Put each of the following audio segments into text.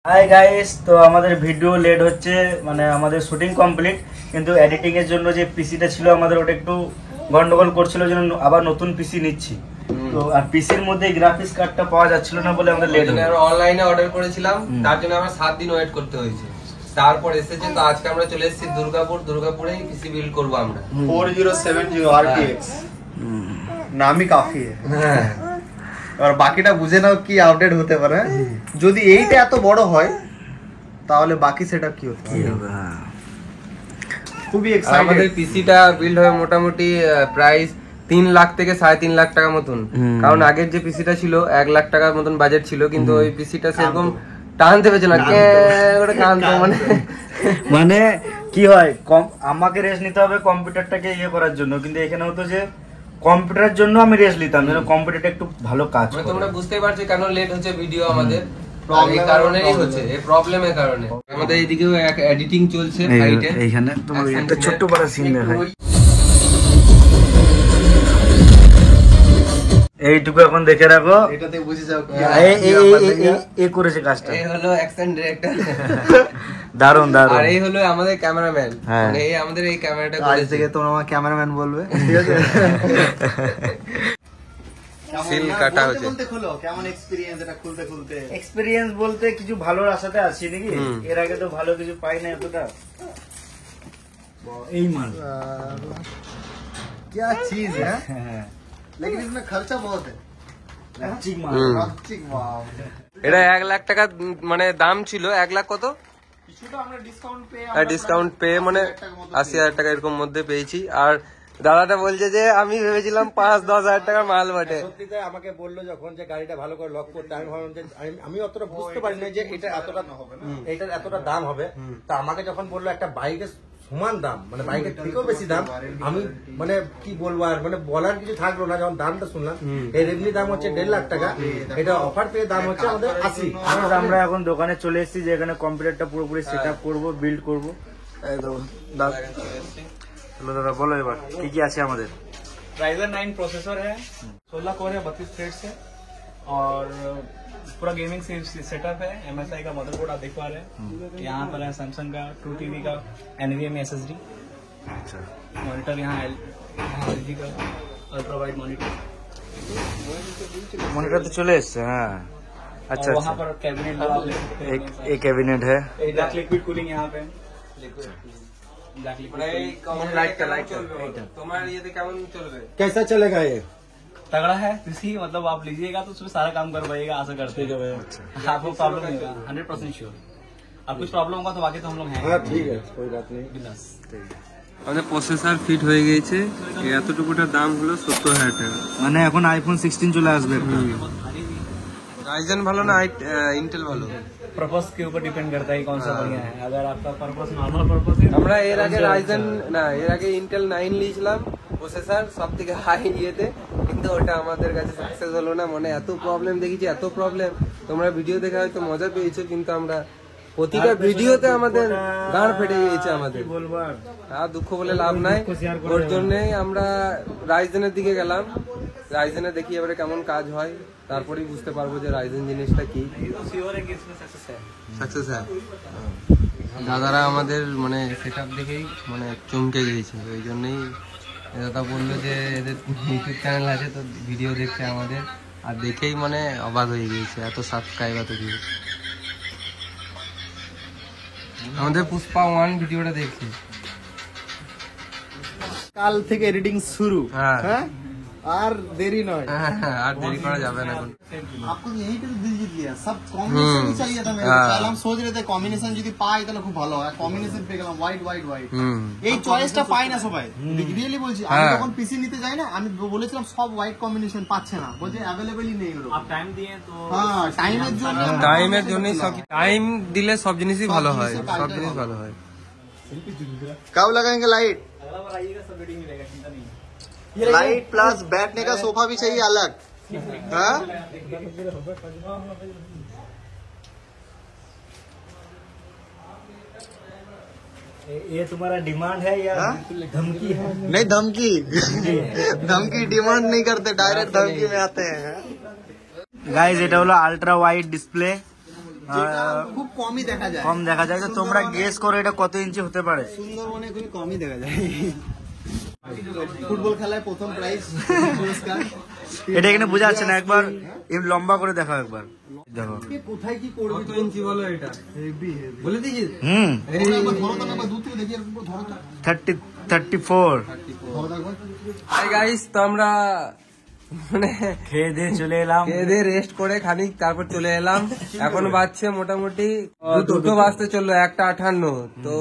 Hi guys, তো আমাদের video late হচ্ছে, মানে আমাদের শুটিং কমপ্লিট, কিন্তু এডিটিং এর জন্য যে পিসিটা ছিল আমাদের ওটা একটু গন্ডগোল করছিল, জন্য আবার নতুন পিসি নিচ্ছি। তো আর পিসির মধ্যে গ্রাফিক্স কার্ডটা পাওয়া যাচ্ছিল না বলে আমাদের লেট হলো। আমরা অনলাইনে অর্ডার করেছিলাম, তার জন্য আমরা 7 দিন ওয়েট করতে হয়েছে। তারপর এসেছে, তো আজকে আমরা চলে এসেছি দুর্গাপুরেই পিসি বিল্ড করব আমরা। 4070 RTX নামই কাফি হ্যাঁ। আর বাকিটা বুঝে নাও কি আপডেট হতে পারে। যদি এইটা এত বড় হয় তাহলে বাকি সেটআপ কি হতে হবে। খুবই এক্সাইটেড। আমাদের পিসিটা বিল্ড হবে মোটামুটি প্রাইস 3 লাখ থেকে 3.5 লাখ টাকা মতন। কারণ আগের যে পিসিটা ছিল 1 লাখ টাকার মতন বাজেট ছিল, কিন্তু ওই পিসিটা সেরকম টানতে পেরেছে না, মানে কি হয়, আমাকে রেস্ট নিতে হবে কম্পিউটারটাকে ইয়ে করার জন্য, কিন্তু এখানে হতো যে কম্পিউটারের জন্য আমি রেস্ট নিতাম যেন কম্পিউটারটা একটু ভালো কাজ করে। তোমরা বুঝতেই পারছো কেন লেট হচ্ছে ভিডিও আমাদের, এই কারণেই হচ্ছে, এই প্রবলেমের কারণে। আমাদের এইদিকেও এডিটিং চলছে সাইটে। এইখানে তোমার একটা ছোট্ট বড় সিন দেখাই, এইটুকু এখন দেখে রাখো, এটাতে বুঝে যাও এই করেছে কাজটা। এই হলো অ্যাকশন ডিরেক্টর, দারুন দারুন। আর এই হলো আমাদের ক্যামেরাম্যান, হ্যাঁ। মানে এই আমাদের এই ক্যামেরাটা আজ করেছে। থেকে তোমরা আমার ক্যামেরাম্যান বলবে, ঠিক আছে? সিল কাটা হচ্ছে। বলতে খুলো কেমন এক্সপেরিয়েন্স এটা খুলতে এক্সপেরিয়েন্স বলতে কিছু ভালো আশাতে আছি নাকি, এর আগে তো ভালো কিছু পাই না এতটা। এই মাল क्या चीज है, হ্যাঁ, लेकिन इसमें खर्चा बहुत है। চিক মাল। ঠিক বাহ। এটা 1 লাখ টাকা মানে দাম ছিল, 1 লাখ কত কিছুটা আমরা ডিসকাউন্ট পেয়ে মানে 80,000 টাকা এরকম মধ্যে পেয়েছি। আর দাদাটা বলছে যে আমি ভেবেছিলাম 5-10 হাজার টাকার মাল বটে। সত্যিতে আমাকে বললো যখন যে গাড়িটা ভালো করে লক করতে, আমি ভাবলাম যে আমি অতটা বুঝতে পারি না যে এটা এতটা হবে না, এটার এতটা দাম হবে। তা আমাকে যখন বললো একটা বাইকের সমান দাম, মানে বাইকের থেকেও বেশি দাম, আমি মানে কি বলবো আর মানে বলার কিছু থাকলো না। যখন দামটা শুনলাম, এর এমনি দাম হচ্ছে 1.5 লাখ টাকা, এটা অফার পেয়ে দাম হচ্ছে আমাদের 80। আমরা এখন দোকানে চলে এসেছি, যে এখানে কম্পিউটারটা পুরোপুরি সেট আপ করবো, বিল্ড করবো। দাদা বলো এবার কি কি আছে আমাদের। Ryzen 9 प्रोसेसर है, 16 कोर है, 32 थ्रेड्स है, और पूरा गेमिंग सेटअप है। MSI का मदरबोर्ड आप देख पा रहे हैं, यहाँ पर है सैमसंग का 2TB का NVMe SSD। अच्छा, मॉनिटर यहाँ LG का अल्ट्रा वाइड मॉनिटर, मॉनिटर तो चले एसছে, হ্যাঁ। अच्छा, और वहाँ पर कैबिनेट आप ले सकते हैं। एक कैबिनेट है, ब्लैक लिक्विड कूलिंग यहाँ पे, ब्लैक মানে এই लिक्विड লাইট চলবে তোমার ইয়েতে কেমন চলবে? कैसा चलेगा ये? तगड़ा है पीसी, मतलब आप लीजिएगा तो उसमें सारा काम कर पाइएगा, आशा करते हैं। आपको प्रॉब्लम नहीं होगा, 100% श्योर। अब कुछ प्रॉब्लम होगा तो बाकी तो हम लोग हैं। हाँ ठीक है, कोई बात नहीं। बिंदास। আমাদের প্রসেসর ফিট হয়ে গিয়েছে, এতটুকুটার দাম হলো 70,000 টাকা। মানে এখন আইফোন 16 চলে আসবে। রাইজেন ভালো না ইন্টেল ভালো? पर्पस के ऊपर डिपेंड करता है कौन सा बढ़िया है। अगर आपका पर्पस नॉर्मल पर्पस है, আমরা এর আগে রাইজেন না, এর আগে ইন্টেল 9 নিয়েছিলাম প্রসেসর, সব থেকে হাই ইয়েতে, কিন্তু ওটা আমাদের কাছে সাকসেস হলো না। মানে এত প্রবলেম দেখেছি, এত প্রবলেম। তোমরা ভিডিও দেখে হয়তো মজা পেয়েছো, কিন্তু আমরা প্রতিটা ভিডিওতে আমাদের গাঁড় ফেটে গিয়েছে আমাদের। বলবো আর দুঃখ বলে লাভ নাই, ওর জন্যই আমরা রাইজেনের দিকে গেলাম। রাইজেনে দেখি এবারে কেমন কাজ হয়, তারপরেই বুঝতে পারবো যে রাইজেন জিনিসটা কি। श्योर है कि इसमें सक्सेस है। সাকসেস হ্যাঁ। দাদারা আমাদের মানে সেটআপ দেখেই মানে চমকে গিয়েছে, ওই জন্যই দাদা বললো যে এদের ইউটিউব চ্যানেল আছে, তো ভিডিও দেখছে আমাদের, আর দেখেই মানে অবাক হয়ে গিয়েছে, এত সাবস্ক্রাইব এত ভিউ। আমাদের পুষ্পা 1 ভিডিওটা দেখছি, কাল থেকে এডিটিং শুরু। হ্যাঁ হ্যাঁ, আর দেরি নয়। আর দেরি করা যাবে না এখন। आपको यही पे दिल जीत लिया, सब कॉम्बिनेशन ही चाहिए था मेरे को। हम सोच रहे थे कॉम्बिनेशन যদি পাই তাহলে খুব ভালো হয়, কম্বিনেশন পেয়ে গেলাম হোয়াইট হোয়াইট হোয়াইট। এই চয়েসটা পাই না সবাই, রিয়েলি বলছি। আমি যখন পিসি নিতে যাই না, আমি বলেছিলাম সব হোয়াইট কম্বিনেশন পাচ্ছে না, বলছে অ্যাভেলেবলই নেই ওরকম। आप टाइम दिए तो হ্যাঁ, টাইমের জন্য, টাইমের জন্যই সব, টাইম দিলে সব জিনিসই ভালো হয়, সব জিনিস ভালো হয়। कब लगाएंगे लाइट? अगला बार आइएगा सब रेटिंग मिलेगा, चिंता नहीं है। लाइट प्लस बैठने का सोफा भी चाहिए अलग। हाँ, ये तुम्हारा डिमांड है या धमकी है? नहीं धमकी धमकी डिमांड नहीं करते, डायरेक्ट धमकी में आते हैं। গাইজ এটা হলো আলট্রা ওয়াইড ডিসপ্লে, যেটা খুব কমই দেখা যায়। কম দেখা যায়, তো তোমরা গেস করো এটা কত ইঞ্চি হতে পারে। সুন্দরবনে খুবই কমই দেখা যায়। ফুটবল খেলায় প্রথম প্রাইজ পুরস্কার। এটা এখানে বোঝা যাচ্ছে না, একবার লম্বা করে দেখাও একবার, দেখো। কোথায় কি করবে কত ইঞ্চি বলো এটা? বলে দিয়েছিস? একবার ধরো তো, একবার দূর থেকে দেখি, একবার ধরো তো। 34 ধরো তো একবার। হাই গাইস, তো আমরা মানে খেয়ে দিয়ে চলে এলাম। খেয়ে দিয়ে রেস্ট করে খানিক তারপর চলে এলাম। এখন বাজছে মোটামুটি 2টো বাজতে চললো, 1:58। তো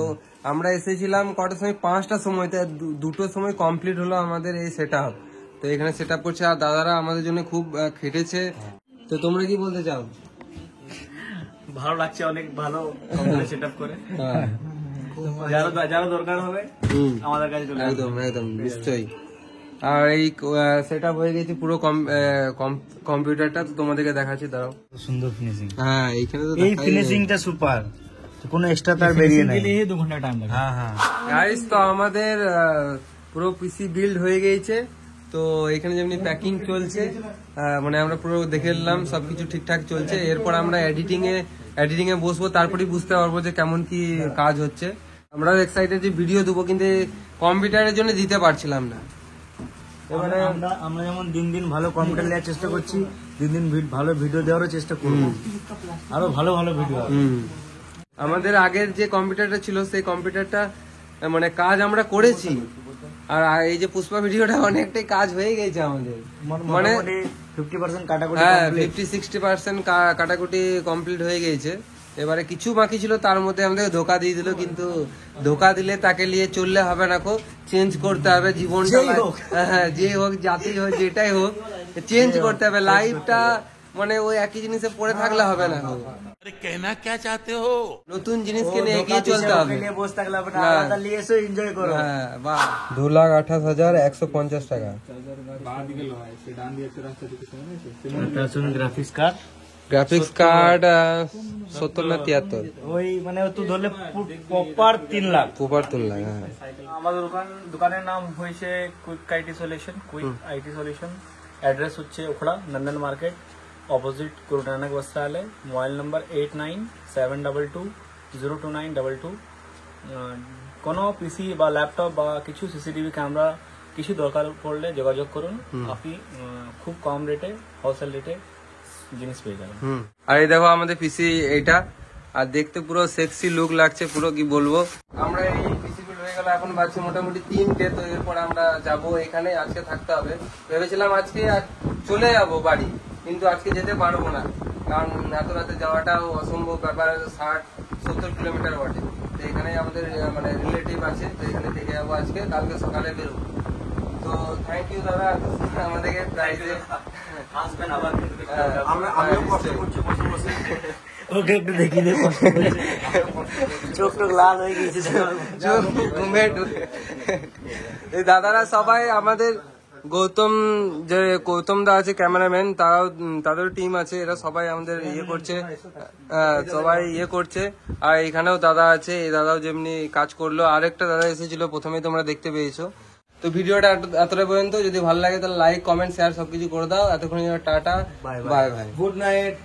আমরা এসেছিলাম কটার সময়? 5টার সময়। তো 2টোর সময় কমপ্লিট হলো আমাদের এই সেট আপ। তো এখানে সেট আপ করছে, আর দাদারা আমাদের জন্য খুব খেটেছে। তো তোমরা কি বলতে চাও? ভালো লাগছে, অনেক ভালো সেট আপ করে। হ্যাঁ, যারা দরকার হবে আমাদের কাছে চলে আসবে। একদম একদম নিশ্চয়ই। আর এই সেট আপ হয়ে গেছে পুরো কম্পিউটারটা, তো তোমাদেরকে দেখাচ্ছি, দাঁড়াও। সুন্দর ফিনিশিং, হ্যাঁ এইখানে তো এই ফিনিশিংটা সুপার, কোনো এক্সট্রা তার বেরিয়ে নাই। 2 ঘন্টা টাইম লাগে। হ্যাঁ হ্যাঁ, গাইস, তো আমাদের পুরো পিসি বিল্ড হয়ে গেছে। তো এখানে যেমনি প্যাকিং চলছে, মানে আমরা পুরো দেখে নিলাম সবকিছু ঠিকঠাক চলছে। এরপর আমরা এডিটিং এ বসবো, তারপরেই বুঝতে পারবো যে কেমন কি কাজ হচ্ছে। আমরা এক্সাইটেড যে ভিডিও দেবো, কিন্তু কম্পিউটারের জন্য দিতে পারছিলাম না। এবারে আমরা যেমন দিন দিন ভালো কম্পিউটার নেওয়ার চেষ্টা করছি, দিন দিন ভালো ভিডিও দেওয়ারও চেষ্টা করবো, আরো ভালো ভালো ভিডিও। আমাদের আগের যে কম্পিউটারটা ছিল, সেই কম্পিউটারটা মানে কাজ আমরা করেছি, আর এই যে পুষ্পা ভিডিওটা অনেকটাই কাজ হয়ে গেছে আমাদের, মানে 50% কাটাকুটি হ্যাঁ complete। 50-60% কাটাকুটি কমপ্লিট হয়ে গেছে। এবারে কিছু বাকি ছিল, তার মধ্যে আমাদের ধোকা দিয়ে দিল। কিন্তু ধোকা দিলে তাকে নিয়ে চললে হবে না, চেঞ্জ করতে হবে জীবনটা। হ্যাঁ, যে হোক, জাতি হোক, যেটাই হোক, চেঞ্জ করতে হবে লাইফটা। মানে ওই একই জিনিসে পড়ে থাকলে হবে না, নতুন জিনিসকে নিয়ে এগিয়ে চলতে হবে। নিয়ে বসে থাকলে হবে না, আলাদা নিয়ে এসে এনজয় করো। হ্যাঁ, বাহ। 2,28,150 টাকা। গ্রাফিক্স কার্ড, গ্রাফিক্স কার্ড 70 না 73, ওই মানে তুই ধরলে প্রপার 3 লাখ। প্রপার তুললাম। হ্যাঁ, আমাদের দোকানের নাম হয়েছে quick IT solution. Quick IT solution address হচ্ছে ওখড়া নন্দন মার্কেট, অপোজিট গুরু নানক বস্ত্রালয়। Mobile number 8972202922। কোনো পিসি বা ল্যাপটপ বা কিছু সিসিটিভি ক্যামেরা কিছু দরকার পড়লে যোগাযোগ করুন। আপনি খুব কম রেটে, হোলসেল রেটে জিনিস পেয়ে যাবেন। আর এই দেখো আমাদের পিসি এইটা, আর দেখতে পুরো সেক্সি লুক লাগছে, পুরো কি বলবো। আমরা এই পিসি বিল্ড হয়ে গেল, এখন বাজছে মোটামুটি 3টে। তো এরপর আমরা যাব, এখানে আজকে থাকতে হবে। ভেবেছিলাম আজকে চলে যাব বাড়ি, কিন্তু আজকে যেতে পারবো না, কারণ এত রাতে যাওয়াটাও অসম্ভব ব্যাপার। 60-70 কিলোমিটার বটে। তো এখানে আমাদের মানে রিলেটিভ আছে, তো এখানে থেকে যাবো আজকে, কালকে সকালে বেরোবো। তো থ্যাংক ইউ দাদা আমাদেরকে প্রাইজে আসবেন আবার। আমিও কষ্ট করছি বসে বসে। ওকে একটু দেখিয়ে দে, কষ্ট করছে। চোখ টোক লাল হয়ে গেছে। এই দাদারা সবাই আমাদের, গৌতম দা আছে ক্যামেরাম্যান, তাদের টিম আছে, এরা সবাই আমাদের ইয়ে করছে, সবাই ইয়ে করছে। আর এখানেও দাদা আছে, এই দাদাও যেমনি কাজ করলো। আরেকটা দাদা এসেছিল, প্রথমে তোমরা দেখতে পেয়েছো। তো ভিডিওটা এতটা পর্যন্ত, যদি ভালো লাগে তাহলে লাইক, কমেন্ট, শেয়ার সবকিছু করে দাও। এতক্ষণ tata, bye bye, good night.